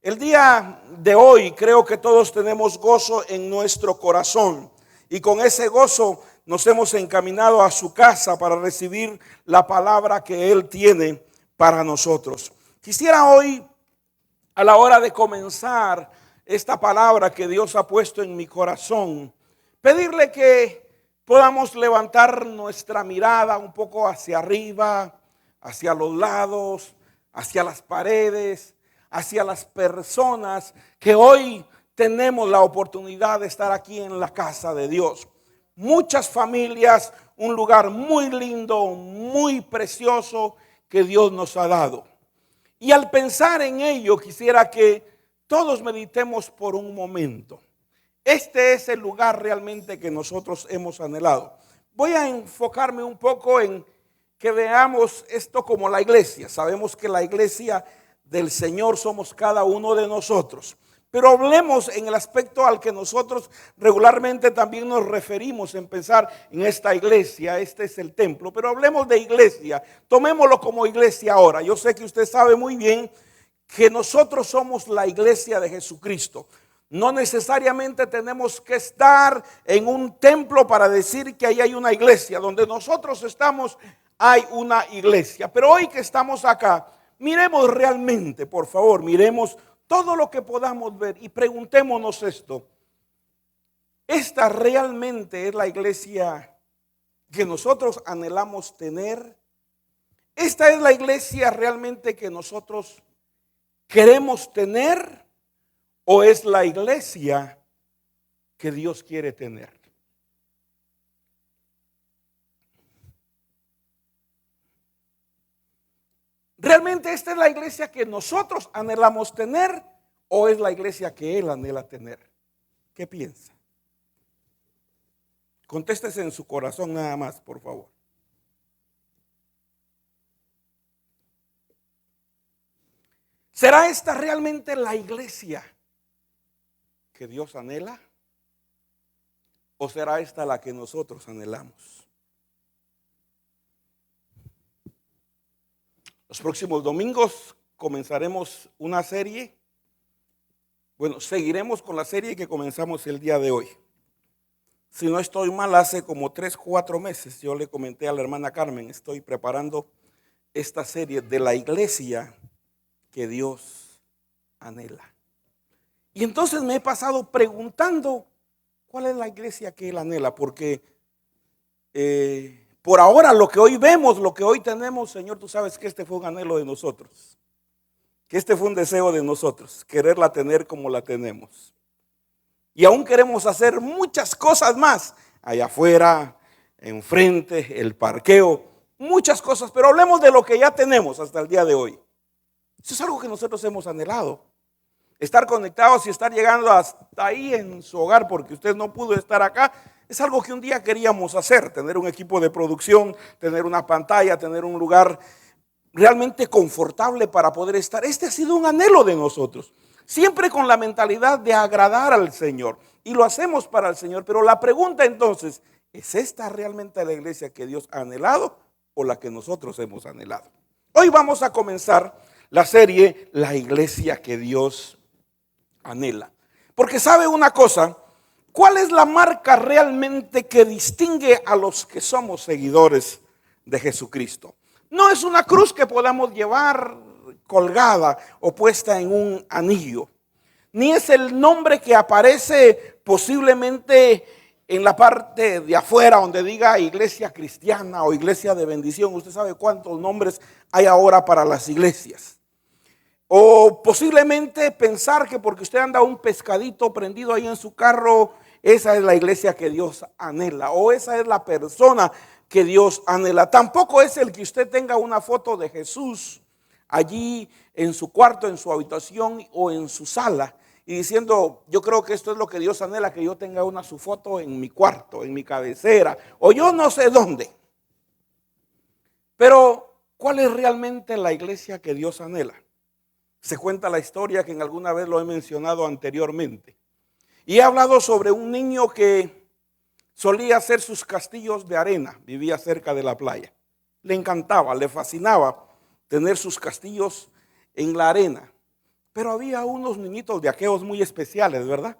El día de hoy creo que todos tenemos gozo en nuestro corazón y con ese gozo nos hemos encaminado a su casa para recibir la palabra que Él tiene para nosotros. Quisiera hoy, a la hora de comenzar esta palabra que Dios ha puesto en mi corazón, pedirle que podamos levantar nuestra mirada un poco hacia arriba, hacia los lados, hacia las paredes, hacia las personas que hoy tenemos la oportunidad de estar aquí en la casa de Dios. Muchas familias, un lugar muy lindo, muy precioso que Dios nos ha dado. Y al pensar en ello, quisiera que todos meditemos por un momento. Este es el lugar realmente que nosotros hemos anhelado. Voy a enfocarme un poco en que veamos esto como la iglesia. Sabemos que la iglesia del Señor somos cada uno de nosotros. Pero hablemos en el aspecto al que nosotros regularmente también nos referimos en pensar en esta iglesia. Este es el templo, pero hablemos de iglesia. Tomémoslo como iglesia ahora. Yo sé que usted sabe muy bien que nosotros somos la iglesia de Jesucristo. No necesariamente tenemos que estar en un templo para decir que ahí hay una iglesia. Donde nosotros estamos hay una iglesia. Pero hoy que estamos acá, miremos realmente, por favor, miremos todo lo que podamos ver y preguntémonos esto. ¿Esta realmente es la iglesia que nosotros anhelamos tener? ¿Esta es la iglesia realmente que nosotros queremos tener? ¿O es la iglesia que Dios quiere tener? ¿Realmente esta es la iglesia que nosotros anhelamos tener o es la iglesia que Él anhela tener? ¿Qué piensa? Contéstese en su corazón nada más, por favor. ¿Será esta realmente la iglesia que Dios anhela? ¿O será esta la que nosotros anhelamos? Los próximos domingos comenzaremos una serie. Bueno, seguiremos con la serie que comenzamos el día de hoy. Si no estoy mal, hace como 3-4 meses yo le comenté a la hermana Carmen, estoy preparando esta serie de la iglesia que Dios anhela. Y entonces me he pasado preguntando cuál es la iglesia que Él anhela, porque por ahora lo que hoy vemos, lo que hoy tenemos, Señor, tú sabes que este fue un anhelo de nosotros, que este fue un deseo de nosotros, quererla tener como la tenemos. Y aún queremos hacer muchas cosas más, allá afuera, enfrente, el parqueo, muchas cosas, pero hablemos de lo que ya tenemos hasta el día de hoy. Eso es algo que nosotros hemos anhelado. Estar conectados y estar llegando hasta ahí en su hogar porque usted no pudo estar acá. Es algo que un día queríamos hacer, tener un equipo de producción, tener una pantalla, tener un lugar realmente confortable para poder estar. Este ha sido un anhelo de nosotros, siempre con la mentalidad de agradar al Señor. Y lo hacemos para el Señor, pero la pregunta entonces, ¿es esta realmente la iglesia que Dios ha anhelado o la que nosotros hemos anhelado? Hoy vamos a comenzar la serie La iglesia que Dios anhela. Porque sabe una cosa, ¿cuál es la marca realmente que distingue a los que somos seguidores de Jesucristo? No es una cruz que podamos llevar colgada o puesta en un anillo, ni es el nombre que aparece posiblemente en la parte de afuera donde diga iglesia cristiana o iglesia de bendición. Usted sabe cuántos nombres hay ahora para las iglesias. O posiblemente pensar que porque usted anda un pescadito prendido ahí en su carro, esa es la iglesia que Dios anhela, o esa es la persona que Dios anhela. Tampoco es el que usted tenga una foto de Jesús allí en su cuarto, en su habitación o en su sala y diciendo, yo creo que esto es lo que Dios anhela, que yo tenga su foto en mi cuarto, en mi cabecera, o yo no sé dónde. Pero, ¿cuál es realmente la iglesia que Dios anhela? Se cuenta la historia que en alguna vez lo he mencionado anteriormente. Y he hablado sobre un niño que solía hacer sus castillos de arena, vivía cerca de la playa. Le encantaba, le fascinaba tener sus castillos en la arena. Pero había unos niñitos de aquellos muy especiales, ¿verdad?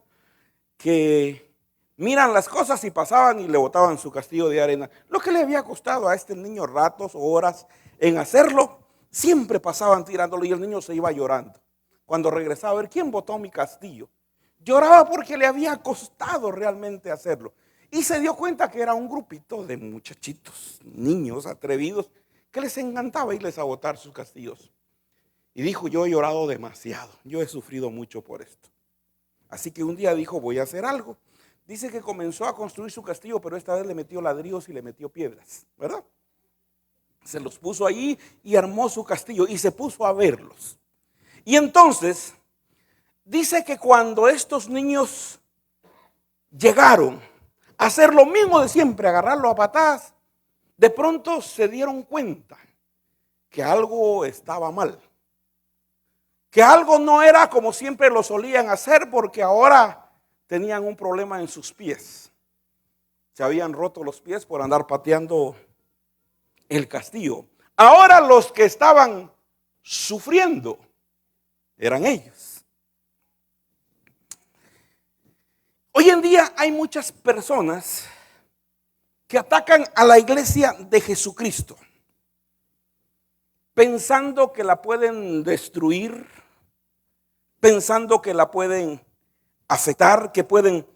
Que miran las cosas y pasaban y le botaban su castillo de arena. Lo que le había costado a este niño ratos o horas en hacerlo, siempre pasaban tirándolo y el niño se iba llorando. Cuando regresaba a ver quién botó mi castillo, lloraba porque le había costado realmente hacerlo. Y se dio cuenta que era un grupito de muchachitos, niños atrevidos, que les encantaba irles a botar sus castillos. Y dijo, yo he llorado demasiado, yo he sufrido mucho por esto. Así que un día dijo, voy a hacer algo. Dice que comenzó a construir su castillo, pero esta vez le metió ladrillos y le metió piedras, ¿verdad? Se los puso allí y armó su castillo y se puso a verlos. Y entonces, dice que cuando estos niños llegaron a hacer lo mismo de siempre, agarrarlo a patadas, de pronto se dieron cuenta que algo estaba mal. Que algo no era como siempre lo solían hacer, porque ahora tenían un problema en sus pies. Se habían roto los pies por andar pateando el castillo. Ahora los que estaban sufriendo eran ellos. Hoy en día hay muchas personas que atacan a la iglesia de Jesucristo, pensando que la pueden destruir, pensando que la pueden afectar, que pueden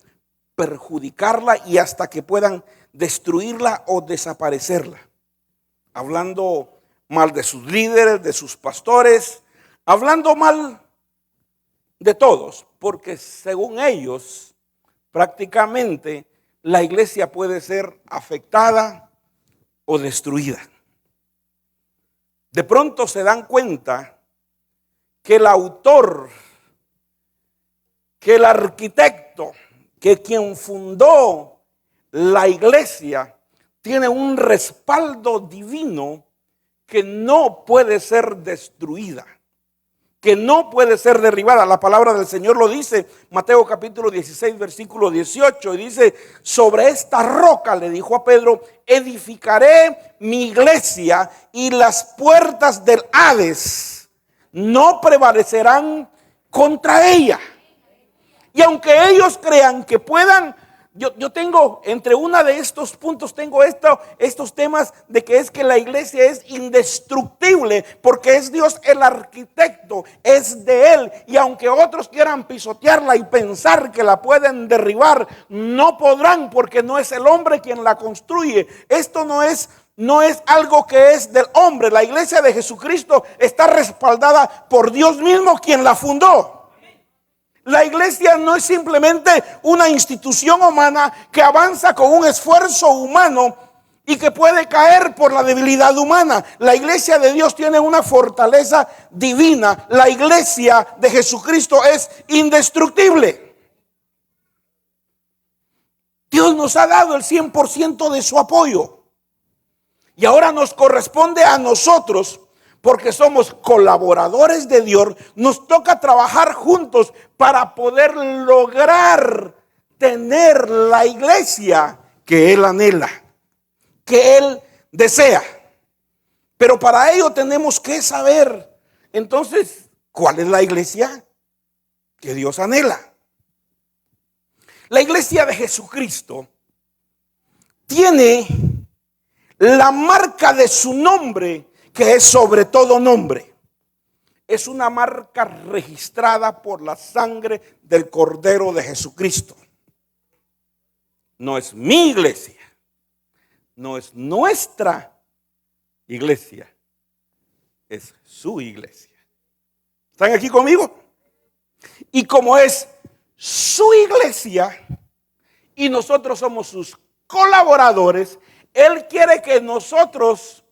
perjudicarla y hasta que puedan destruirla o desaparecerla. Hablando mal de sus líderes, de sus pastores, hablando mal de todos, porque según ellos, prácticamente la iglesia puede ser afectada o destruida. De pronto se dan cuenta que el autor, que el arquitecto, que quien fundó la iglesia tiene un respaldo divino que no puede ser destruida, que no puede ser derribada. La palabra del Señor lo dice, Mateo capítulo 16, versículo 18, y dice, sobre esta roca, le dijo a Pedro, edificaré mi iglesia y las puertas del Hades no prevalecerán contra ella. Y aunque ellos crean que puedan, yo tengo, entre una de estos puntos, tengo estos temas de que es que la iglesia es indestructible, porque es Dios el arquitecto, es de Él. Y aunque otros quieran pisotearla y pensar que la pueden derribar, no podrán, porque no es el hombre quien la construye. Esto no es algo que es del hombre. La iglesia de Jesucristo está respaldada por Dios mismo, quien la fundó. La iglesia no es simplemente una institución humana que avanza con un esfuerzo humano y que puede caer por la debilidad humana. La iglesia de Dios tiene una fortaleza divina. La iglesia de Jesucristo es indestructible. Dios nos ha dado el 100% de su apoyo. Y ahora nos corresponde a nosotros, porque somos colaboradores de Dios, nos toca trabajar juntos para poder lograr tener la iglesia que Él anhela, que Él desea. Pero para ello tenemos que saber, entonces, ¿cuál es la iglesia que Dios anhela? La iglesia de Jesucristo tiene la marca de su nombre, que es sobre todo nombre. Es una marca registrada por la sangre del Cordero de Jesucristo. No es mi iglesia, no es nuestra iglesia, es su iglesia. ¿Están aquí conmigo? Y como es su iglesia y nosotros somos sus colaboradores, Él quiere que nosotros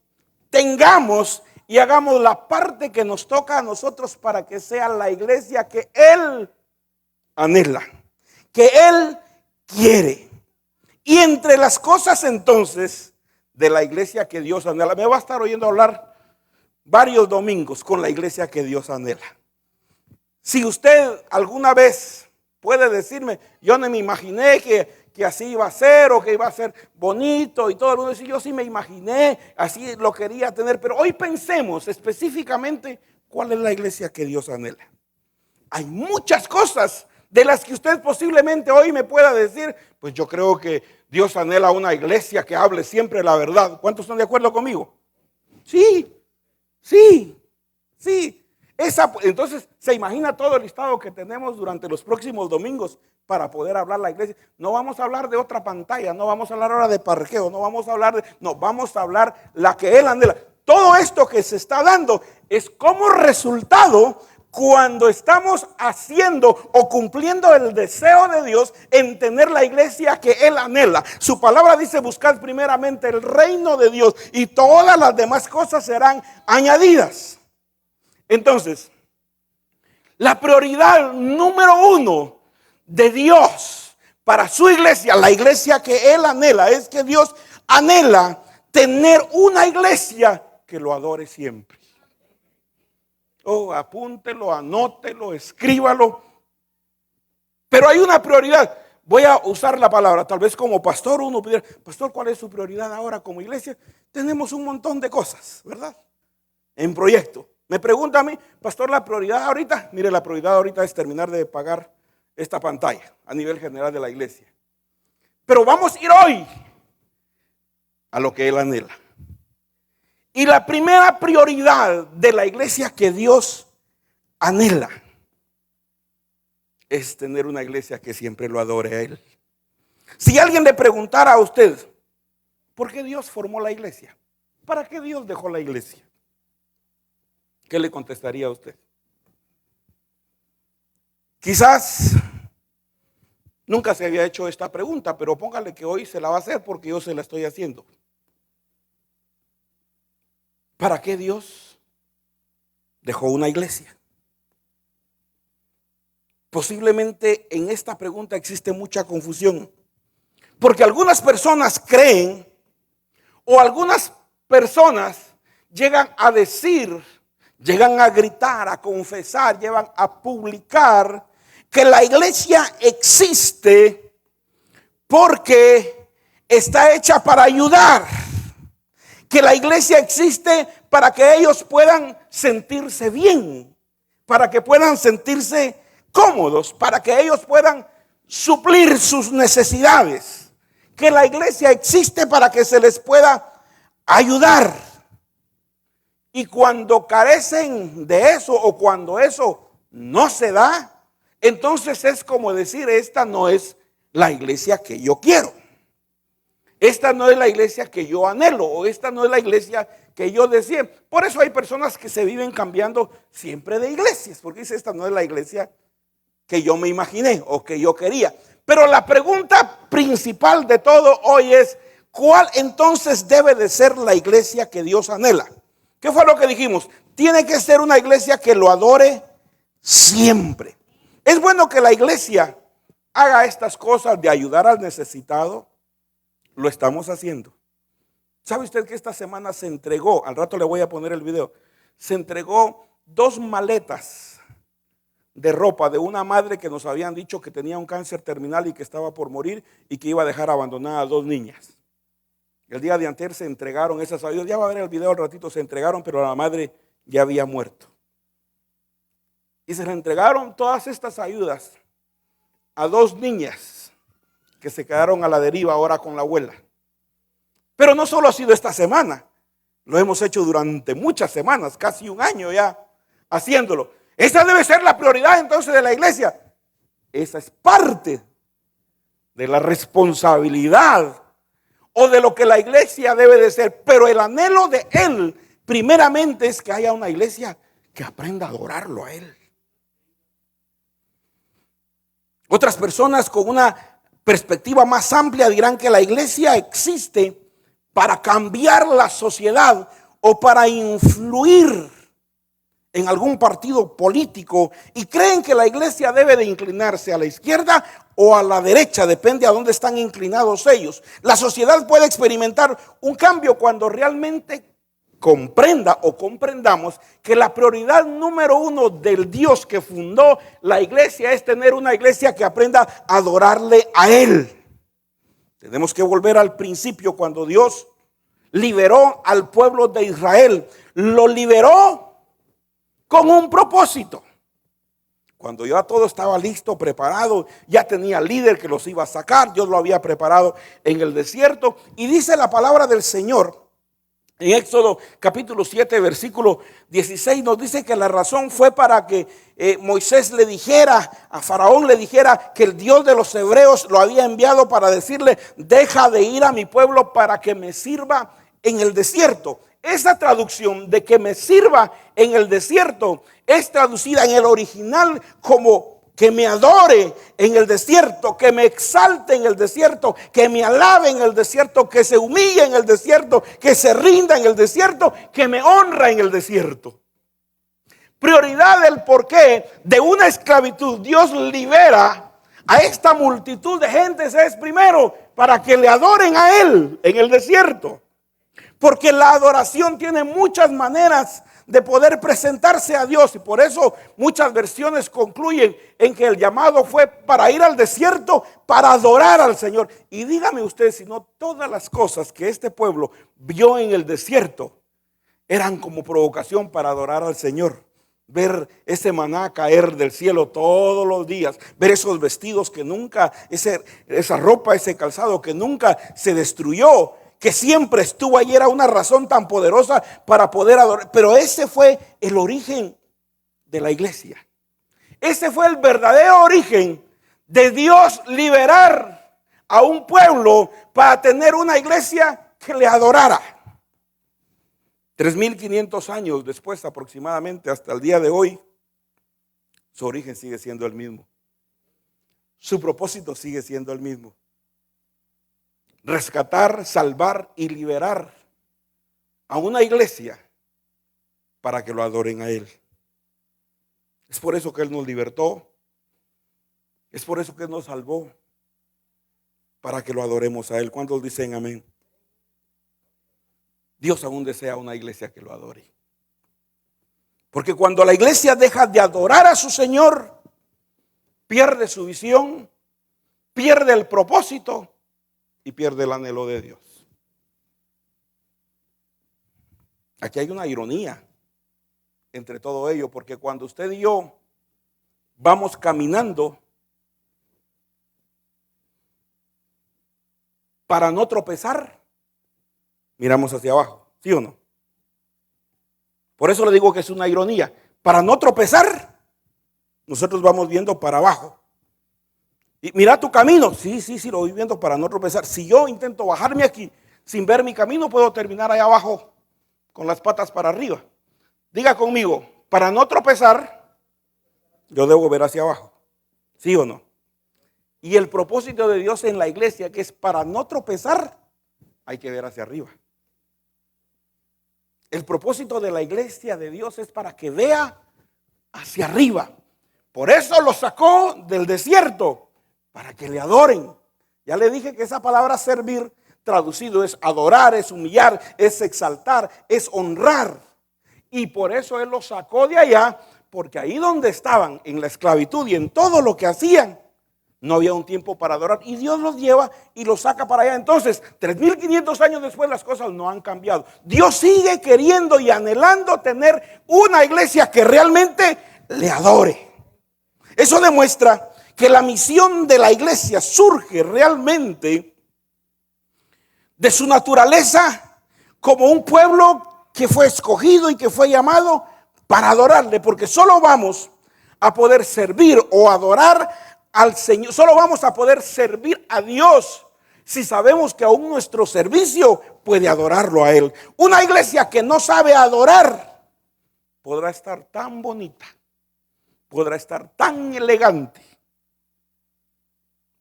tengamos y hagamos la parte que nos toca a nosotros para que sea la iglesia que Él anhela, que Él quiere. Y entre las cosas entonces de la iglesia que Dios anhela, me va a estar oyendo hablar varios domingos con la iglesia que Dios anhela. Si usted alguna vez puede decirme, yo no me imaginé que así iba a ser o que iba a ser bonito y todo el mundo dice, yo sí me imaginé, así lo quería tener, pero hoy pensemos específicamente cuál es la iglesia que Dios anhela. Hay muchas cosas de las que usted posiblemente hoy me pueda decir, pues yo creo que Dios anhela una iglesia que hable siempre la verdad. ¿Cuántos están de acuerdo conmigo? Sí, sí, sí. Entonces, se imagina todo el listado que tenemos durante los próximos domingos para poder hablar la iglesia. No vamos a hablar de otra pantalla, no vamos a hablar ahora de parqueo, vamos a hablar la que Él anhela. Todo esto que se está dando es como resultado cuando estamos haciendo o cumpliendo el deseo de Dios en tener la iglesia que Él anhela. Su palabra dice: buscad primeramente el reino de Dios y todas las demás cosas serán añadidas. Entonces, la prioridad número uno de Dios para su iglesia, la iglesia que Él anhela, es que Dios anhela tener una iglesia que lo adore siempre. Oh, apúntelo, anótelo, escríbalo. Pero hay una prioridad. Voy a usar la palabra, tal vez como pastor uno pudiera: pastor, ¿cuál es su prioridad ahora como iglesia? Tenemos un montón de cosas, ¿verdad? En proyecto. Me pregunta a mí: pastor, la prioridad ahorita, mire, la prioridad ahorita es terminar de pagar esta pantalla a nivel general de la iglesia. Pero vamos a ir hoy a lo que Él anhela. Y la primera prioridad de la iglesia que Dios anhela es tener una iglesia que siempre lo adore a Él. Si alguien le preguntara a usted: ¿por qué Dios formó la iglesia? ¿Para qué Dios dejó la iglesia? ¿Qué le contestaría a usted? Quizás nunca se había hecho esta pregunta, pero póngale que hoy se la va a hacer porque yo se la estoy haciendo. ¿Para qué Dios dejó una iglesia? Posiblemente en esta pregunta existe mucha confusión, porque algunas personas creen, o algunas personas llegan a decir, llegan a gritar, a confesar, llegan a publicar que la iglesia existe porque está hecha para ayudar, que la iglesia existe para que ellos puedan sentirse bien, para que puedan sentirse cómodos, para que ellos puedan suplir sus necesidades, que la iglesia existe para que se les pueda ayudar. Y cuando carecen de eso, o cuando eso no se da, entonces es como decir: esta no es la iglesia que yo quiero, esta no es la iglesia que yo anhelo, o esta no es la iglesia que yo deseo. Por eso hay personas que se viven cambiando siempre de iglesias, porque dice: esta no es la iglesia que yo me imaginé o que yo quería. Pero la pregunta principal de todo hoy es: ¿cuál entonces debe de ser la iglesia que Dios anhela? ¿Qué fue lo que dijimos? Tiene que ser una iglesia que lo adore siempre. Es bueno que la iglesia haga estas cosas de ayudar al necesitado. Lo estamos haciendo. ¿Sabe usted que esta semana se entregó? Al rato le voy a poner el video. Se entregó 2 maletas de ropa de una madre que nos habían dicho que tenía un cáncer terminal y que estaba por morir y que iba a dejar abandonadas a 2 niñas. El día de antes se entregaron esas ayudas. Ya va a ver el video al ratito. Se entregaron, pero la madre ya había muerto. Y se le entregaron todas estas ayudas a 2 niñas que se quedaron a la deriva ahora con la abuela. Pero no solo ha sido esta semana. Lo hemos hecho durante muchas semanas, casi un año ya haciéndolo. Esa debe ser la prioridad entonces de la iglesia. Esa es parte de la responsabilidad o de lo que la iglesia debe de ser. Pero el anhelo de Él primeramente es que haya una iglesia que aprenda a adorarlo a Él. Otras personas con una perspectiva más amplia dirán que la iglesia existe para cambiar la sociedad o para influir en algún partido político, y creen que la iglesia debe de inclinarse a la izquierda o a la derecha, depende a dónde están inclinados ellos. La sociedad puede experimentar un cambio cuando realmente comprenda o comprendamos que la prioridad número 1 del Dios que fundó la iglesia es tener una iglesia que aprenda a adorarle a Él. Tenemos que volver al principio, cuando Dios liberó al pueblo de Israel. Lo liberó con un propósito. Cuando ya todo estaba listo, preparado, ya tenía líder que los iba a sacar, Dios lo había preparado en el desierto. Y dice la palabra del Señor en Éxodo capítulo 7, versículo 16, nos dice que la razón fue para que Moisés le dijera, a Faraón le dijera que el Dios de los hebreos lo había enviado para decirle: deja de ir a mi pueblo para que me sirva en el desierto. Esa traducción de que me sirva en el desierto es traducida en el original como que me adore en el desierto, que me exalte en el desierto, que me alabe en el desierto, que se humille en el desierto, que se rinda en el desierto, que me honra en el desierto. Prioridad del porqué de una esclavitud Dios libera a esta multitud de gentes es primero para que le adoren a Él en el desierto. Porque la adoración tiene muchas maneras de poder presentarse a Dios, y por eso muchas versiones concluyen en que el llamado fue para ir al desierto para adorar al Señor. Y dígame usted si no todas las cosas que este pueblo vio en el desierto eran como provocación para adorar al Señor. Ver ese maná caer del cielo todos los días, ver esos vestidos que nunca, esa ropa, ese calzado que nunca se destruyó, que siempre estuvo ahí, era una razón tan poderosa para poder adorar. Pero ese fue el origen de la iglesia. Ese fue el verdadero origen de Dios liberar a un pueblo para tener una iglesia que le adorara. 3500 años después aproximadamente hasta el día de hoy, su origen sigue siendo el mismo. Su propósito sigue siendo el mismo: rescatar, salvar y liberar a una iglesia para que lo adoren a Él. Es por eso que Él nos libertó. Es por eso que Él nos salvó, para que lo adoremos a Él. ¿Cuántos dicen amén? Dios aún desea una iglesia que lo adore. Porque cuando la iglesia deja de adorar a su Señor, pierde su visión, pierde el propósito y pierde el anhelo de Dios. Aquí hay una ironía entre todo ello, porque cuando usted y yo vamos caminando para no tropezar, miramos hacia abajo, ¿sí o no? Por eso le digo que es una ironía. Para no tropezar, nosotros vamos viendo para abajo. Y mira tu camino. Sí, lo voy viendo para no tropezar. Si yo intento bajarme aquí sin ver mi camino, puedo terminar allá abajo con las patas para arriba. Diga conmigo: para no tropezar, yo debo ver hacia abajo. ¿Sí o no? Y el propósito de Dios en la iglesia, que es para no tropezar, hay que ver hacia arriba. El propósito de la iglesia de Dios es para que vea hacia arriba. Por eso lo sacó del desierto, para que le adoren. Ya le dije que esa palabra servir traducido es adorar, es humillar, es exaltar, es honrar. Y por eso Él los sacó de allá, porque ahí donde estaban, en la esclavitud y en todo lo que hacían, no había un tiempo para adorar, y Dios los lleva y los saca para allá. Entonces, 3500 años después, las cosas no han cambiado. Dios sigue queriendo y anhelando tener una iglesia que realmente le adore. Eso demuestra que la misión de la iglesia surge realmente de su naturaleza como un pueblo que fue escogido y que fue llamado para adorarle, porque solo vamos a poder servir o adorar al Señor, solo vamos a poder servir a Dios si sabemos que aún nuestro servicio puede adorarlo a Él. Una iglesia que no sabe adorar podrá estar tan bonita, podrá estar tan elegante,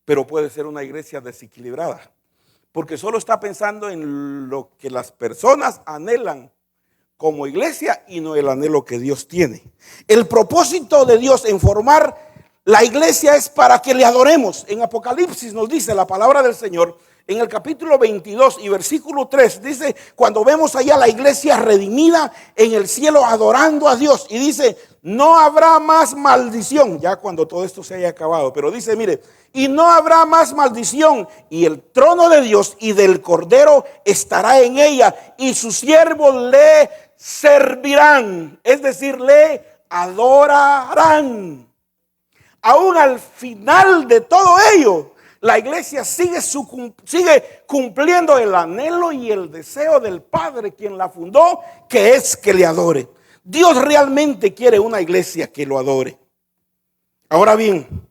pero puede ser una iglesia desequilibrada, porque solo está pensando en lo que las personas anhelan como iglesia y no el anhelo que Dios tiene. El propósito de Dios en formar la iglesia es para que le adoremos. En Apocalipsis nos dice la palabra del Señor, en el capítulo 22 y versículo 3, dice, cuando vemos allá la iglesia redimida en el cielo adorando a Dios, y dice, no habrá más maldición, ya cuando todo esto se haya acabado, pero dice, mire, y no habrá más maldición, y el trono de Dios y del Cordero estará en ella, y sus siervos le servirán, es decir, le adorarán. aún al final de todo ello, la iglesia sigue cumpliendo el anhelo y el deseo del Padre, quien la fundó, que es que le adore. Dios realmente quiere una iglesia que lo adore. Ahora bien,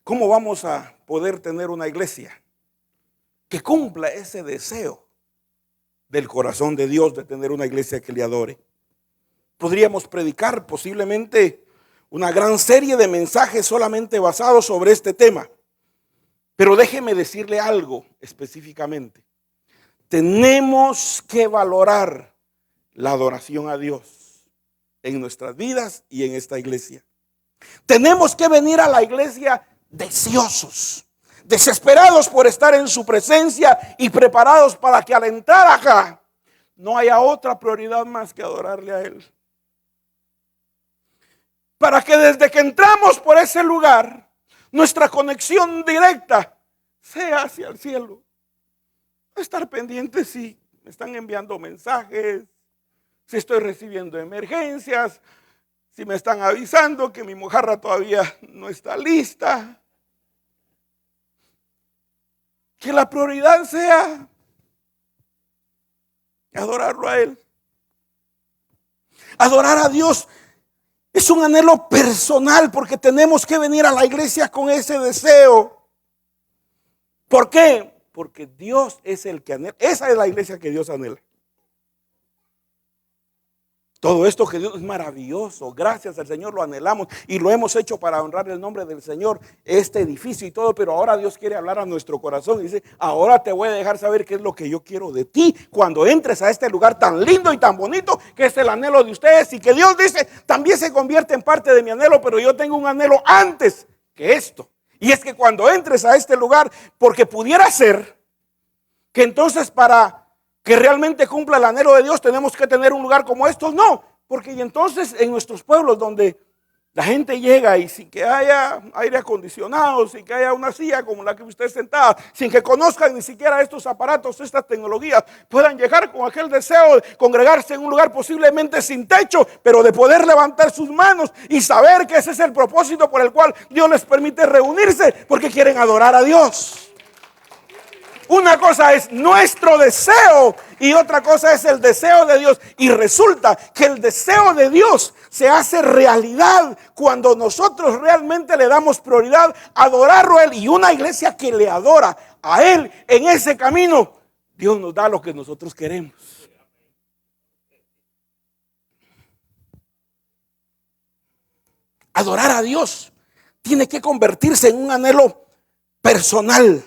¿cómo vamos a poder tener una iglesia que cumpla ese deseo del corazón de Dios de tener una iglesia que le adore? Podríamos predicar posiblemente una gran serie de mensajes solamente basados sobre este tema. Pero déjeme decirle algo específicamente. Tenemos que valorar la adoración a Dios en nuestras vidas y en esta iglesia. Tenemos que venir a la iglesia deseosos, desesperados por estar en su presencia y preparados para que al entrar acá no haya otra prioridad más que adorarle a Él. Para que desde que entramos por ese lugar, nuestra conexión directa sea hacia el cielo. No estar pendiente si me están enviando mensajes, si estoy recibiendo emergencias, si me están avisando que mi mojarra todavía no está lista. Que la prioridad sea adorarlo a Él. Adorar a Dios es un anhelo personal, porque tenemos que venir a la iglesia con ese deseo. ¿Por qué? Porque Dios es el que anhela. Esa es la iglesia que Dios anhela. Todo esto que Dios es maravilloso. Gracias al Señor lo anhelamos y lo hemos hecho para honrar el nombre del Señor, este edificio y todo. Pero ahora Dios quiere hablar a nuestro corazón y dice: ahora te voy a dejar saber qué es lo que yo quiero de ti cuando entres a este lugar tan lindo y tan bonito que es el anhelo de ustedes. Y que Dios dice: también se convierte en parte de mi anhelo, pero yo tengo un anhelo antes que esto. Y es que cuando entres a este lugar, porque pudiera ser que entonces para que realmente cumpla el anhelo de Dios tenemos que tener un lugar como estos. No, porque y entonces en nuestros pueblos donde la gente llega y sin que haya aire acondicionado, sin que haya una silla como la que usted es sentada, sin que conozcan ni siquiera estos aparatos, estas tecnologías, puedan llegar con aquel deseo de congregarse en un lugar posiblemente sin techo, pero de poder levantar sus manos y saber que ese es el propósito por el cual Dios les permite reunirse, porque quieren adorar a Dios. Una cosa es nuestro deseo y otra cosa es el deseo de Dios. Y resulta que el deseo de Dios se hace realidad cuando nosotros realmente le damos prioridad a adorarlo a Él. Y una iglesia que le adora a Él en ese camino, Dios nos da lo que nosotros queremos. Adorar a Dios tiene que convertirse en un anhelo personal.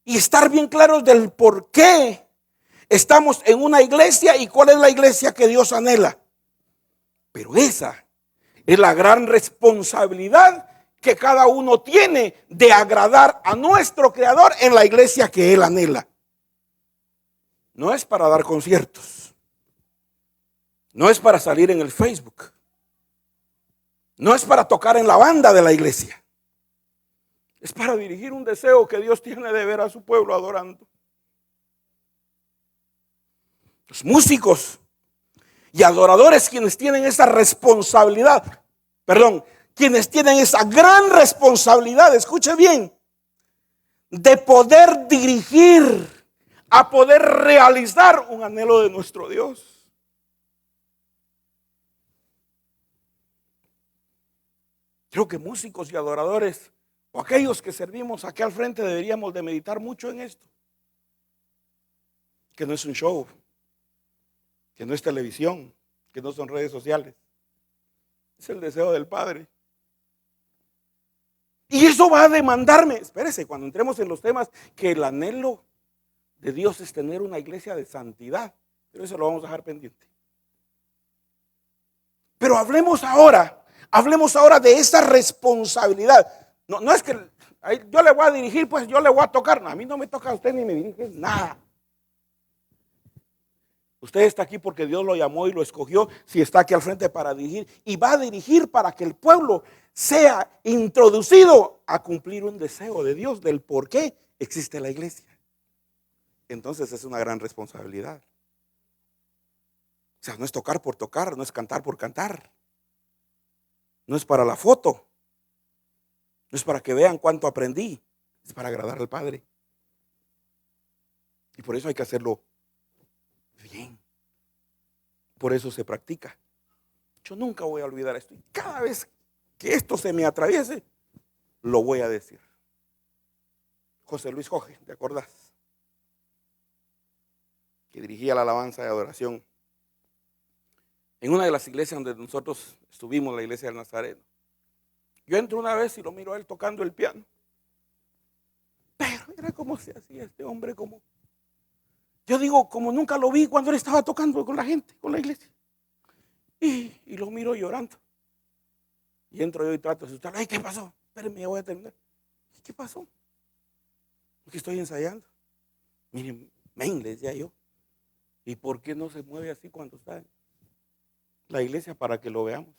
Y estar bien claros del por qué estamos en una iglesia y cuál es la iglesia que Dios anhela. Pero esa es la gran responsabilidad que cada uno tiene de agradar a nuestro Creador en la iglesia que Él anhela. No es para dar conciertos. No es para salir en el Facebook. No es para tocar en la banda de la iglesia. Es para dirigir un deseo que Dios tiene de ver a su pueblo adorando. Los músicos y adoradores quienes tienen esa responsabilidad, quienes tienen esa gran responsabilidad, escuche bien, de poder dirigir, a poder realizar un anhelo de nuestro Dios. Creo que músicos y adoradores, o aquellos que servimos aquí al frente, deberíamos de meditar mucho en esto. Que no es un show, que no es televisión, que no son redes sociales. Es el deseo del Padre. Y eso va a demandarme, espérese, cuando entremos en los temas, que el anhelo de Dios es tener una iglesia de santidad. Pero eso lo vamos a dejar pendiente. Pero hablemos ahora de esa responsabilidad. No es que yo le voy a dirigir, pues yo le voy a tocar. No, a mí no me toca a usted ni me dirige nada. Usted está aquí porque Dios lo llamó y lo escogió. Si está aquí al frente para dirigir, y va a dirigir para que el pueblo sea introducido a cumplir un deseo de Dios del por qué existe la iglesia. Entonces es una gran responsabilidad. O sea, no es tocar por tocar, no es cantar por cantar. No es para la foto. No es para que vean cuánto aprendí. Es para agradar al Padre. Y por eso hay que hacerlo bien. Por eso se practica. Yo nunca voy a olvidar esto. Y cada vez que esto se me atraviese, lo voy a decir. José Luis Jorge, ¿te acordás? Que dirigía la alabanza de adoración en una de las iglesias donde nosotros estuvimos, la iglesia del Nazareno. Yo entro una vez y lo miro a él tocando el piano. Pero era como se hacía este hombre, como yo digo, como nunca lo vi cuando él estaba tocando con la gente, con la iglesia. Y lo miro llorando. Y entro yo y trato de asustarlo. Ay, ¿qué pasó? Espérenme, ya voy a terminar. ¿Qué pasó? Porque estoy ensayando. Miren, men, le decía yo. ¿Y por qué no se mueve así cuando está en la iglesia para que lo veamos?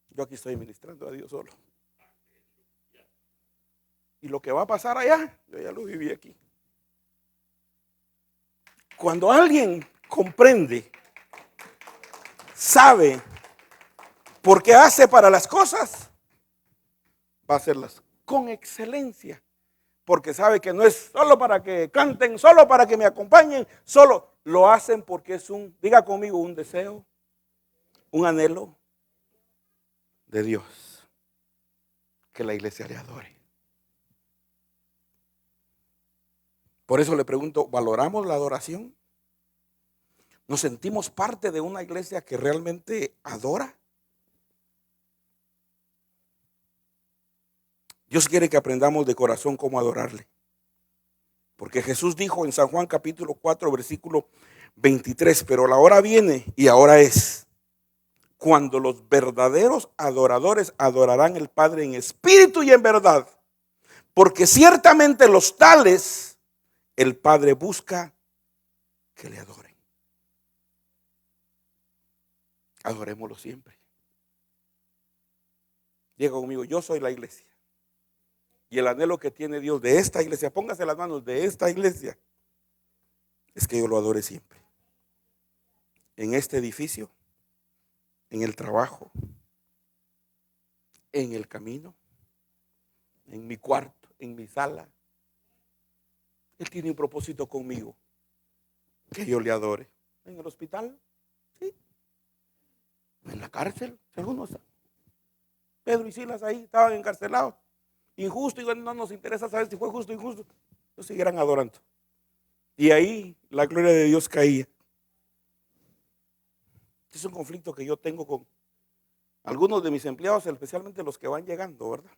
Yo aquí estoy ministrando a Dios solo. Y lo que va a pasar allá, yo ya lo viví aquí. Cuando alguien comprende, sabe por qué hace para las cosas, va a hacerlas con excelencia. Porque sabe que no es solo para que canten, solo para que me acompañen, solo lo hacen porque es diga conmigo, un deseo, un anhelo de Dios, que la iglesia le adore. Por eso le pregunto, ¿valoramos la adoración? ¿Nos sentimos parte de una iglesia que realmente adora? Dios quiere que aprendamos de corazón cómo adorarle. Porque Jesús dijo en San Juan capítulo 4 versículo 23, pero la hora viene y ahora es, cuando los verdaderos adoradores adorarán al Padre en espíritu y en verdad. Porque ciertamente los tales el Padre busca que le adoren. Adorémoslo siempre. Diga conmigo, yo soy la iglesia. Y el anhelo que tiene Dios de esta iglesia, póngase las manos, de esta iglesia, es que yo lo adore siempre. En este edificio, en el trabajo, en el camino, en mi cuarto, en mi sala. Él tiene un propósito conmigo, que yo le adore. En el hospital, sí. En la cárcel, algunos. Pedro y Silas ahí estaban encarcelados. Injusto, y no nos interesa saber si fue justo o injusto. Ellos siguieran adorando. Y ahí la gloria de Dios caía. Es un conflicto que yo tengo con algunos de mis empleados, especialmente los que van llegando, ¿verdad?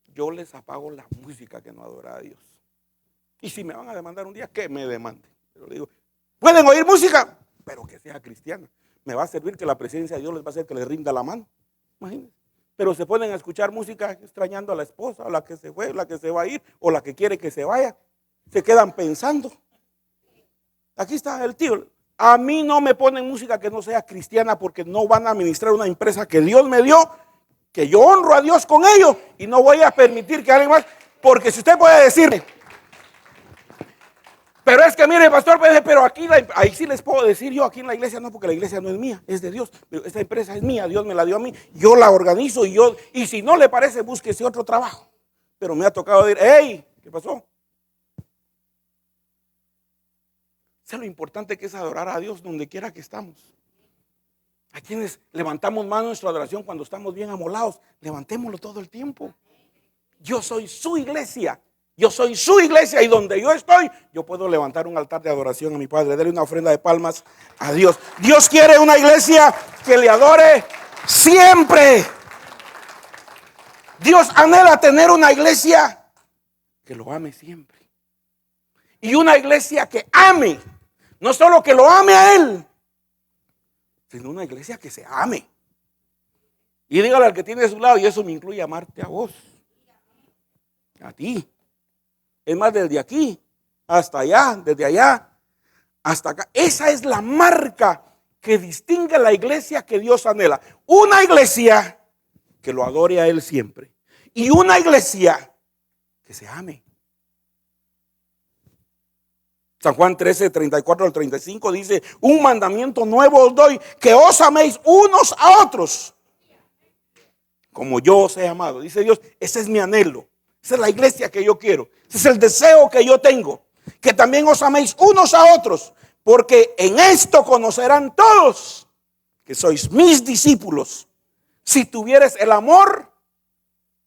Yo les apago la música que no adora a Dios. Y si me van a demandar un día, que me demanden. Pero le digo, pueden oír música, pero que sea cristiana. Me va a servir que la presencia de Dios les va a hacer que les rinda la mano. Imagínense. Pero se ponen a escuchar música extrañando a la esposa, o la que se fue, la que se va a ir, o la que quiere que se vaya. Se quedan pensando. Aquí está el tío. A mí no me ponen música que no sea cristiana, porque no van a administrar una empresa que Dios me dio, que yo honro a Dios con ello, y no voy a permitir que alguien más, porque si usted puede decirme, pero es que mire, pastor, pero aquí, ahí sí les puedo decir yo, aquí en la iglesia no, porque la iglesia no es mía, es de Dios. Pero esta empresa es mía, Dios me la dio a mí, yo la organizo y si no le parece, búsquese otro trabajo. Pero me ha tocado decir, hey, ¿qué pasó? Sé lo importante que es adorar a Dios donde quiera que estamos. A quienes levantamos más nuestra adoración cuando estamos bien amolados, levantémoslo todo el tiempo. Yo soy su iglesia. Yo soy su iglesia y donde yo estoy, yo puedo levantar un altar de adoración a mi Padre. Dele una ofrenda de palmas a Dios. Dios quiere una iglesia que le adore siempre. Dios anhela tener una iglesia que lo ame siempre. Y una iglesia que ame. No solo que lo ame a Él, sino una iglesia que se ame. Y dígale al que tiene a su lado, y eso me incluye amarte a vos. A ti. Es más, desde aquí hasta allá, desde allá hasta acá. Esa es la marca que distingue a la iglesia que Dios anhela. Una iglesia que lo adore a Él siempre. Y una iglesia que se ame. San Juan 13, 34 al 35 dice: un mandamiento nuevo os doy, que os améis unos a otros, como yo os he amado. Dice Dios, ese es mi anhelo. Esa es la iglesia que yo quiero. Ese es el deseo que yo tengo. Que también os améis unos a otros, porque en esto conocerán todos que sois mis discípulos, si tuvieres el amor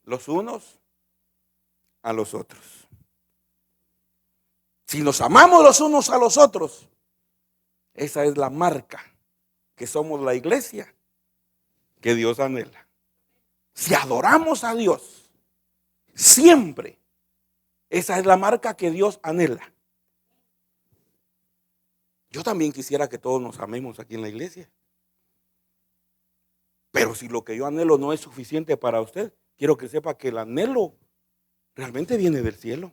los unos a los otros. Si nos amamos los unos a los otros, esa es la marca que somos la iglesia que Dios anhela. Si adoramos a Dios siempre, esa es la marca que Dios anhela. Yo también quisiera que todos nos amemos aquí en la iglesia. Pero si lo que yo anhelo no es suficiente para usted, quiero que sepa que el anhelo realmente viene del cielo.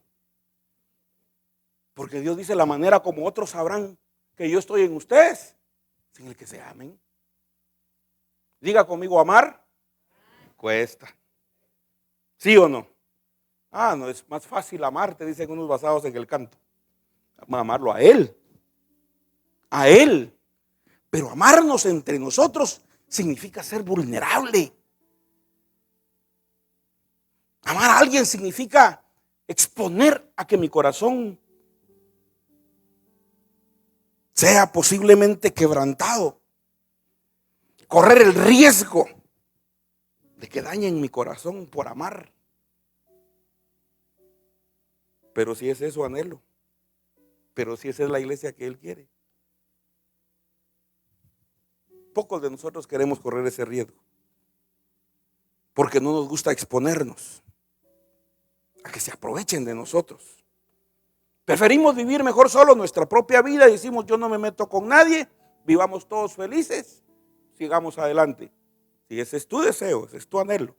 Porque Dios dice: la manera como otros sabrán que yo estoy en ustedes, sin el que se amen. Diga conmigo: amar cuesta. ¿Sí o no? No, es más fácil amar, te dicen unos basados en el canto. Amarlo a Él. A Él. Pero amarnos entre nosotros significa ser vulnerable. Amar a alguien significa exponer a que mi corazón sea posiblemente quebrantado. Correr el riesgo de que dañen mi corazón por amar. Pero si es eso anhelo. Pero si esa es la iglesia que Él quiere. Pocos de nosotros queremos correr ese riesgo, porque no nos gusta exponernos a que se aprovechen de nosotros. Preferimos vivir mejor solo nuestra propia vida y decimos: yo no me meto con nadie, vivamos todos felices, sigamos adelante. Si ese es tu deseo, ese es tu anhelo,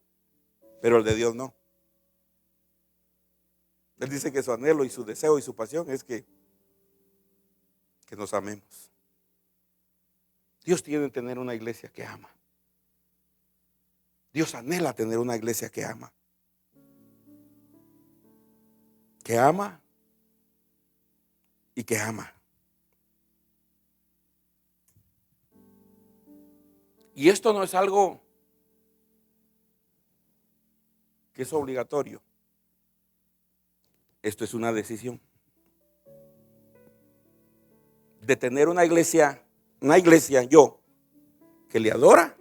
pero el de Dios no. Él dice que su anhelo y su deseo y su pasión es que nos amemos. Dios tiene que tener una iglesia que ama. Dios anhela tener una iglesia que ama. Que ama y que ama. Y esto no es algo que es obligatorio. Esto es una decisión. De tener una iglesia yo, que le adora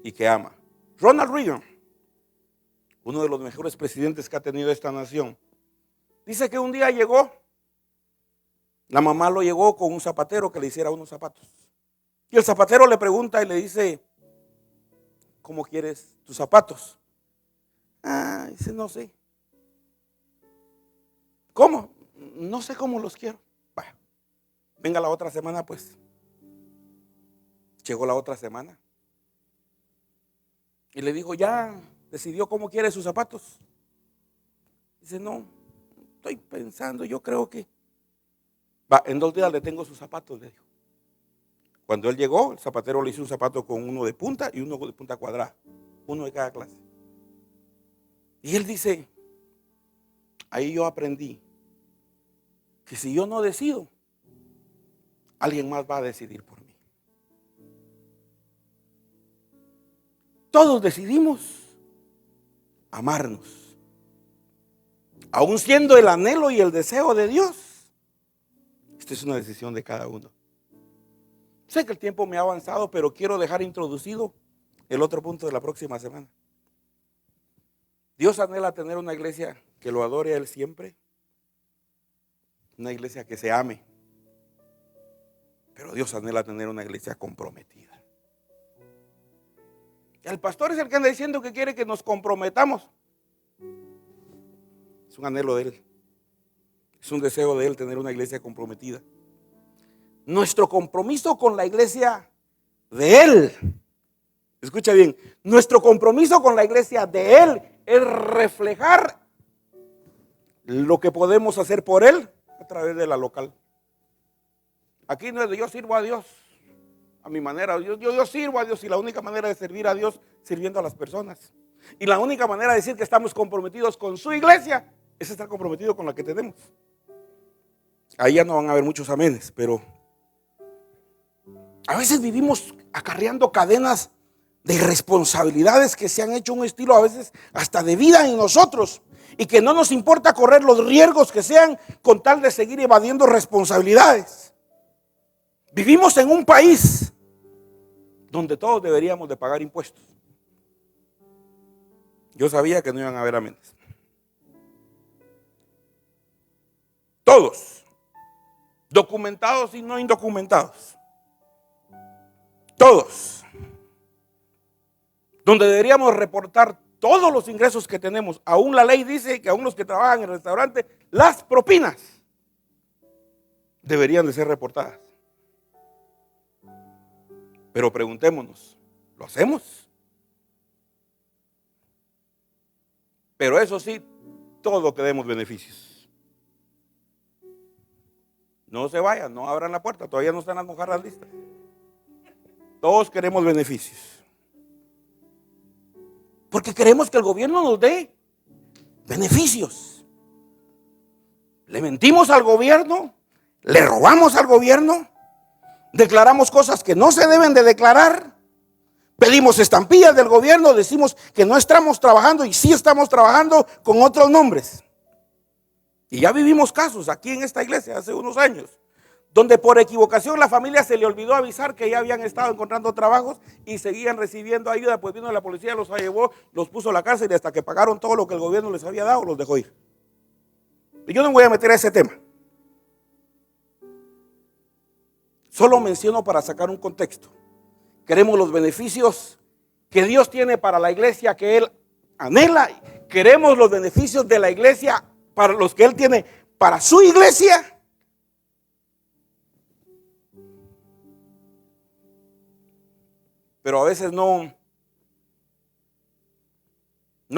y que ama. Ronald Reagan, uno de los mejores presidentes que ha tenido esta nación, dice que un día llegó, la mamá lo llegó con un zapatero que le hiciera unos zapatos. Y el zapatero le pregunta y le dice: ¿cómo quieres tus zapatos? Dice: no sé. ¿Cómo? No sé cómo los quiero. Bueno, venga la otra semana pues. Llegó la otra semana y le dijo: ¿ya decidió cómo quiere sus zapatos? Dice: no, estoy pensando, yo creo que en 2 días le tengo sus zapatos, le dijo. Cuando él llegó, el zapatero le hizo un zapato con uno de punta y uno de punta cuadrada, uno de cada clase. Y él dice: ahí yo aprendí que si yo no decido, alguien más va a decidir por mí. Todos decidimos amarnos, aún siendo el anhelo y el deseo de Dios. Esta es una decisión de cada uno. Sé que el tiempo me ha avanzado, pero quiero dejar introducido el otro punto de la próxima semana. Dios anhela tener una iglesia que lo adore a Él siempre, una iglesia que se ame, pero Dios anhela tener una iglesia comprometida. El pastor es el que anda diciendo que quiere que nos comprometamos. Es un anhelo de Él, es un deseo de Él tener una iglesia comprometida. Nuestro compromiso con la iglesia de Él, escucha bien, nuestro compromiso con la iglesia de Él es reflejar lo que podemos hacer por Él a través de la local. Aquí no es de yo sirvo a Dios a mi manera, yo sirvo a Dios, y la única manera de servir a Dios sirviendo a las personas. Y la única manera de decir que estamos comprometidos con su iglesia es estar comprometido con la que tenemos. Ahí ya no van a haber muchos amenes, pero a veces vivimos acarreando cadenas de irresponsabilidades que se han hecho un estilo a veces hasta de vida en nosotros, y que no nos importa correr los riesgos que sean con tal de seguir evadiendo responsabilidades. Vivimos en un país donde todos deberíamos de pagar impuestos. Yo sabía que no iban a haber amenes. Todos, documentados y no indocumentados. Todos. Donde deberíamos reportar todos los ingresos que tenemos. Aún la ley dice que aún los que trabajan en el restaurante, las propinas deberían de ser reportadas. Pero preguntémonos, ¿lo hacemos? Pero eso sí, todos queremos beneficios. No se vayan, no abran la puerta, todavía no están las mojarras listas. Todos queremos beneficios. Porque queremos que el gobierno nos dé beneficios. Le mentimos al gobierno, le robamos al gobierno, declaramos cosas que no se deben de declarar, pedimos estampillas del gobierno, decimos que no estamos trabajando y sí estamos trabajando con otros nombres. Y ya vivimos casos aquí en esta iglesia hace unos años, donde por equivocación la familia se le olvidó avisar que ya habían estado encontrando trabajos y seguían recibiendo ayuda, pues vino la policía, los llevó, los puso a la cárcel y hasta que pagaron todo lo que el gobierno les había dado, los dejó ir. Y yo no me voy a meter a ese tema. Solo menciono para sacar un contexto. Queremos los beneficios que Dios tiene para la iglesia que Él anhela. Queremos los beneficios de la iglesia para los que Él tiene para su iglesia. Pero a veces no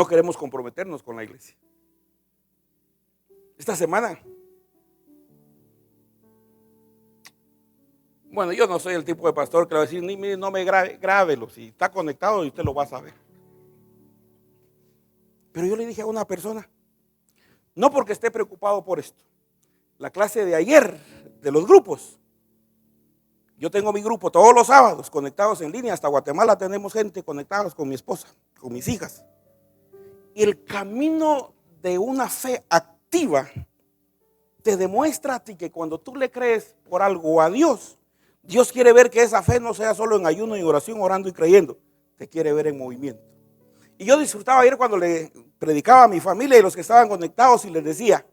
queremos comprometernos con la iglesia. Esta semana, bueno, yo no soy el tipo de pastor que le va a decir, no me grábelo, si está conectado y usted lo va a saber. Pero yo le dije a una persona, no porque esté preocupado por esto, la clase de ayer de los grupos, yo tengo mi grupo todos los sábados conectados en línea, hasta Guatemala tenemos gente conectados con mi esposa, con mis hijas. Y el camino de una fe activa te demuestra a ti que cuando tú le crees por algo a Dios, Dios quiere ver que esa fe no sea solo en ayuno y oración, orando y creyendo, te quiere ver en movimiento. Y yo disfrutaba ayer cuando le predicaba a mi familia y los que estaban conectados y les decía,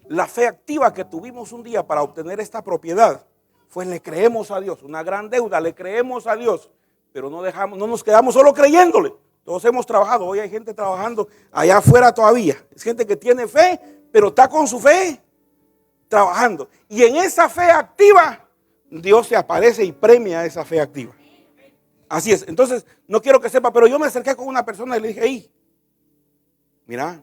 la fe activa que tuvimos un día para obtener esta propiedad fue le creemos a Dios, una gran deuda, le creemos a Dios, pero no nos quedamos solo creyéndole. Todos hemos trabajado, hoy hay gente trabajando allá afuera todavía. Es gente que tiene fe, pero está con su fe trabajando. Y en esa fe activa, Dios se aparece y premia esa fe activa. Así es. Entonces, no quiero que sepa, pero yo me acerqué con una persona y le dije, hey, mira,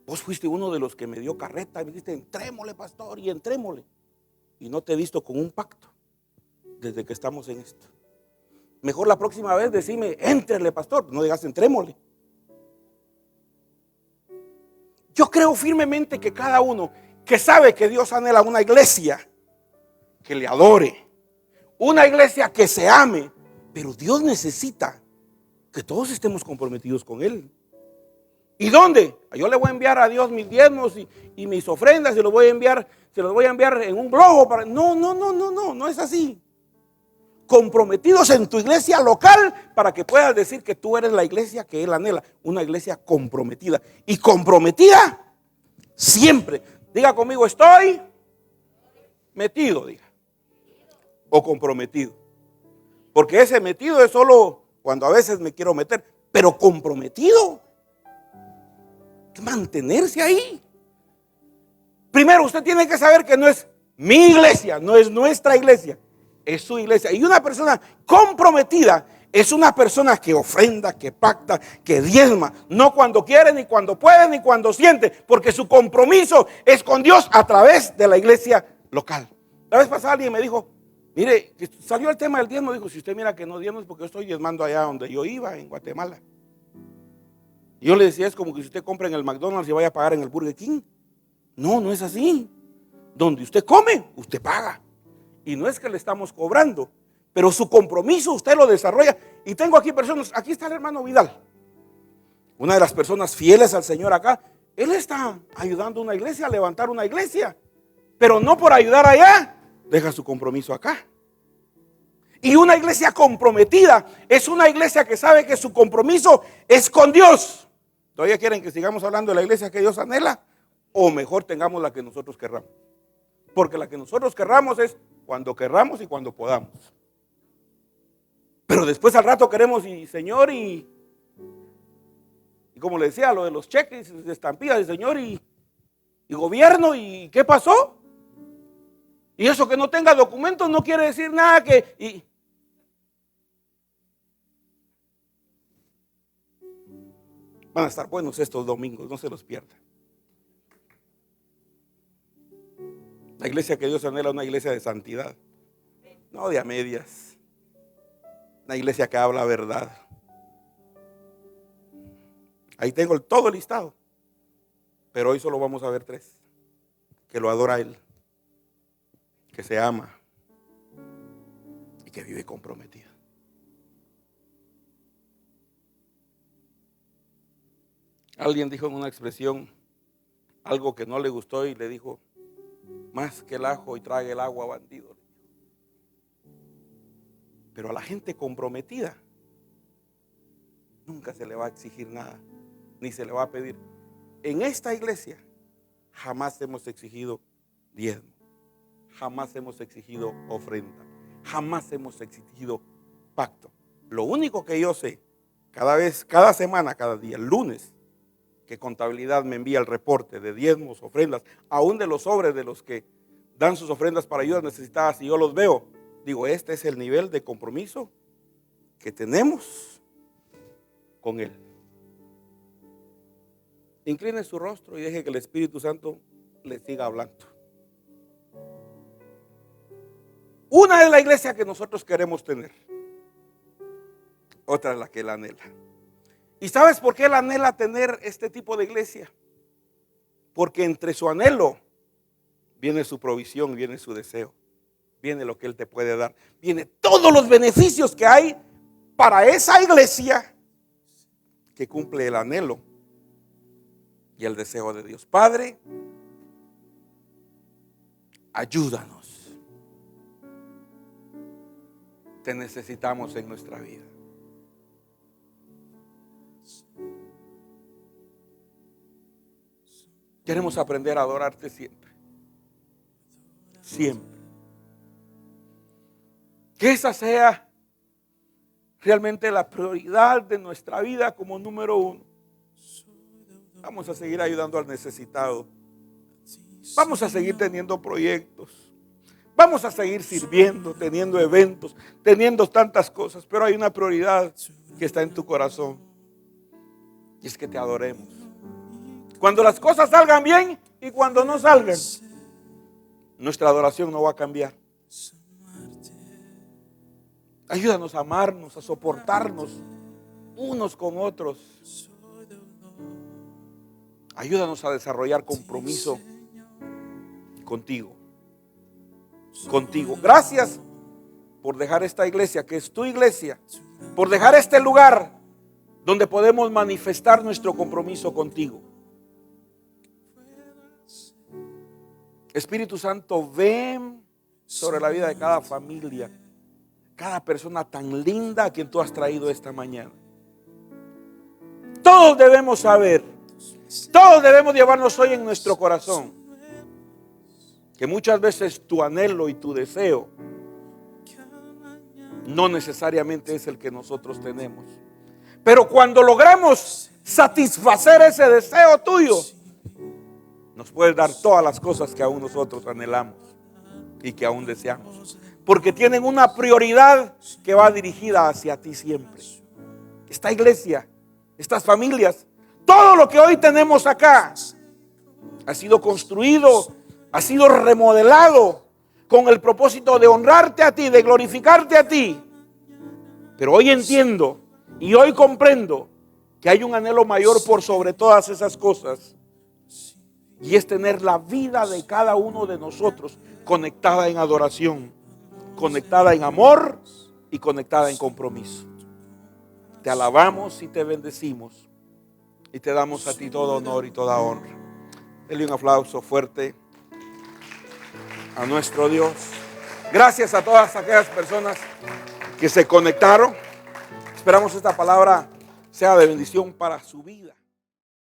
vos fuiste uno de los que me dio carreta y me dijiste, entrémosle, pastor, y entrémosle. Y no te he visto con un pacto desde que estamos en esto. Mejor la próxima vez decime, éntrele, pastor, no digas entrémosle. Yo creo firmemente que cada uno que sabe que Dios anhela una iglesia que le adore, una iglesia que se ame, pero Dios necesita que todos estemos comprometidos con Él. ¿Y dónde? Yo le voy a enviar a Dios mis diezmos y mis ofrendas, se los voy a enviar en un globo. No es así. Comprometidos en tu iglesia local para que puedas decir que tú eres la iglesia que Él anhela, una iglesia comprometida. Y comprometida siempre. Diga conmigo, estoy metido, diga. O comprometido. Porque ese metido es solo cuando a veces me quiero meter, pero comprometido. Mantenerse ahí. Primero usted tiene que saber que no es mi iglesia, no es nuestra iglesia, es su iglesia. Y una persona comprometida es una persona que ofrenda, que pacta, que diezma, no cuando quiere, ni cuando puede, ni cuando siente, porque su compromiso es con Dios a través de la iglesia local. La vez pasada alguien me dijo, mire, salió el tema del diezmo, dijo, si usted mira que no diezmo es porque yo estoy diezmando allá donde yo iba, en Guatemala. Y yo le decía, es como que si usted compra en el McDonald's y vaya a pagar en el Burger King. No es así. Donde usted come, usted paga. Y no es que le estamos cobrando, pero su compromiso usted lo desarrolla. Y tengo aquí personas, aquí está el hermano Vidal, una de las personas fieles al Señor acá. Él está ayudando a una iglesia a levantar una iglesia, pero no por ayudar allá, deja su compromiso acá. Y una iglesia comprometida es una iglesia que sabe que su compromiso es con Dios. ¿Todavía quieren que sigamos hablando de la iglesia que Dios anhela? O mejor tengamos la que nosotros querramos. Porque la que nosotros querramos es cuando querramos y cuando podamos. Pero después al rato queremos, y Señor, y como le decía, lo de los cheques, de estampidas, y Señor, y gobierno, ¿y qué pasó? Y eso que no tenga documentos no quiere decir nada que... Van a estar buenos estos domingos, no se los pierdan. La iglesia que Dios anhela es una iglesia de santidad, no de a medias. Una iglesia que habla verdad. Ahí tengo todo el listado, pero hoy solo vamos a ver 3. Que lo adora a Él, que se ama y que vive comprometida. Alguien dijo en una expresión algo que no le gustó y le dijo: más que el ajo y trague el agua, bandido. Pero a la gente comprometida nunca se le va a exigir nada, ni se le va a pedir. En esta iglesia jamás hemos exigido diezmo, jamás hemos exigido ofrenda, jamás hemos exigido pacto. Lo único que yo sé, cada semana, cada día, el lunes, que contabilidad me envía el reporte de diezmos, ofrendas, aún de los sobres de los que dan sus ofrendas para ayudas necesitadas, y yo los veo, digo, este es el nivel de compromiso que tenemos con Él. Incline su rostro y deje que el Espíritu Santo le siga hablando. Una es la iglesia que nosotros queremos tener, otra es la que Él anhela. ¿Y sabes por qué Él anhela tener este tipo de iglesia? Porque entre su anhelo viene su provisión, viene su deseo, viene lo que Él te puede dar, viene todos los beneficios que hay para esa iglesia que cumple el anhelo y el deseo de Dios. Padre, ayúdanos. Te necesitamos en nuestra vida. Queremos aprender a adorarte siempre. Siempre. Que esa sea realmente la prioridad de nuestra vida como número 1. Vamos a seguir ayudando al necesitado. Vamos a seguir teniendo proyectos. Vamos a seguir sirviendo, teniendo eventos, teniendo tantas cosas. Pero hay una prioridad que está en tu corazón. Y es que te adoremos. Cuando las cosas salgan bien y cuando no salgan, nuestra adoración no va a cambiar. Ayúdanos a amarnos, a soportarnos unos con otros. Ayúdanos a desarrollar compromiso contigo. Gracias por dejar esta iglesia, que es tu iglesia, por dejar este lugar donde podemos manifestar nuestro compromiso contigo. Espíritu Santo, ven sobre la vida de cada familia, cada persona tan linda a quien tú has traído esta mañana. Todos debemos saber, todos debemos llevarnos hoy en nuestro corazón que muchas veces tu anhelo y tu deseo no necesariamente es el que nosotros tenemos. Pero cuando logramos satisfacer ese deseo tuyo, nos puedes dar todas las cosas que aún nosotros anhelamos y que aún deseamos. Porque tienen una prioridad que va dirigida hacia ti siempre. Esta iglesia, estas familias, todo lo que hoy tenemos acá ha sido construido, ha sido remodelado con el propósito de honrarte a ti, de glorificarte a ti. Pero hoy entiendo y hoy comprendo que hay un anhelo mayor por sobre todas esas cosas. Y es tener la vida de cada uno de nosotros conectada en adoración, conectada en amor y conectada en compromiso. Te alabamos y te bendecimos y te damos a ti todo honor y toda honra. Dele un aplauso fuerte a nuestro Dios. Gracias a todas aquellas personas que se conectaron. Esperamos esta palabra sea de bendición para su vida.